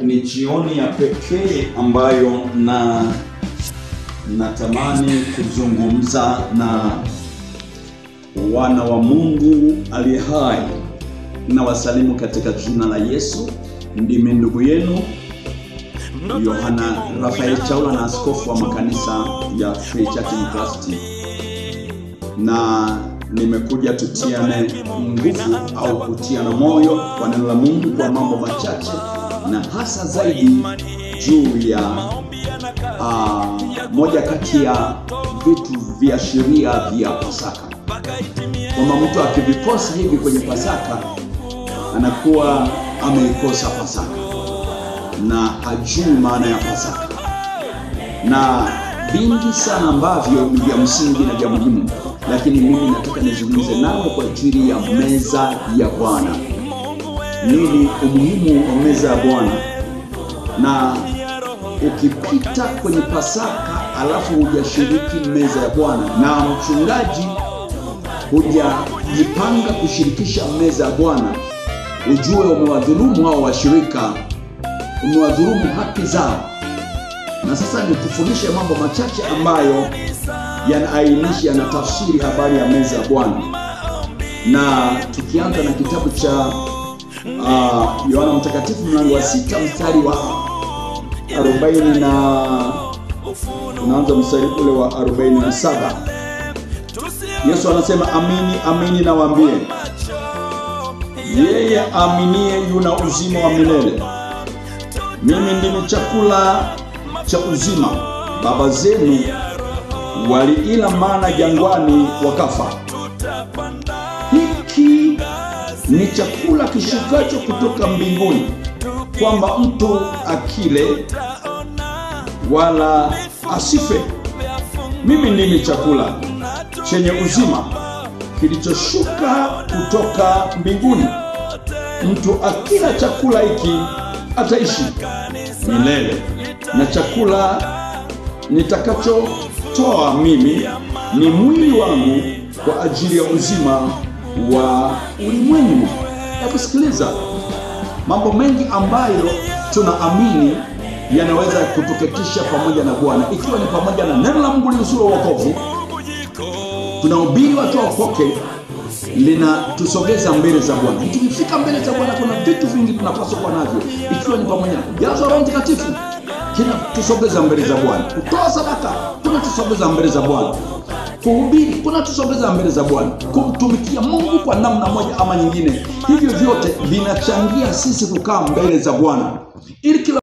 Ni jioni ya pekee ambayo natamani kuzungumza na wana wa Mungu aliye hai. Na wasalimu katika jina la Yesu. Ndimi ndugu yenu Yohana Rafael Chaula, na askofu wa makanisa ya Free Church in Christ. Na nimekuja tutiane nguvu au kutiana moyo kwa neno la Mungu kwa mambo machache, na hasa zaidi juu ya moja kati ya vitu vya sheria vya Pasaka. Kama mtu akivikosa hivi kwenye Pasaka, anakuwa ameikosa Pasaka na hajui maana ya Pasaka. Na vingi sana ambavyo ni vya msingi na vya muhimu, lakini mimi nataka nizungumze nawe kwa ajili ya meza ya Bwana. Nini umuhimu wa meza ya Bwana? Na ukipita kwenye Pasaka alafu hujashiriki meza ya Bwana, na mchungaji hujajipanga kushirikisha meza ya Bwana, ujue umewadhulumu hao washirika, umewadhulumu haki zao. Na sasa nikufundishe mambo machache ambayo yanaainisha, yanatafsiri habari ya meza ya Bwana. Na tukianza na kitabu cha Yohana Mtakatifu mlango wa 6 mstari wa 40 na tunaanza mstari ule wa 47. Yesu anasema, amini amini nawaambia, yeye aminie yuna uzima wa milele. Mimi ndimi chakula cha uzima. Baba zenu waliila mana jangwani wakafa. Hiki ni chakula kishukacho kutoka mbinguni, kwamba mtu akile wala asife. Mimi ndimi chakula chenye uzima kilichoshuka kutoka mbinguni. Mtu akila chakula hiki ataishi milele, na chakula nitakachotoa mimi ni mwili wangu kwa ajili ya uzima wa ulimwengu. Hebu sikiliza, mambo mengi ambayo tunaamini yanaweza kutuketisha pamoja na Bwana, ikiwa ni pamoja na neno la Mungu linusuru wokovu. Tunahubiri watu waokoke, linatusogeza mbele za Bwana. Tukifika mbele za Bwana, kuna vitu vingi tunapaswa kuwa navyo, ikiwa ni pamoja na kujazwa Roho Mtakatifu, kinatusogeza mbele za Bwana. Kutoa sadaka kunatusogeza mbele za Bwana. Kuhubiri kunatusogeza mbele za Bwana. Kumtumikia Mungu kwa namna moja ama nyingine, hivyo vyote vinachangia sisi kukaa mbele za Bwana, ili kila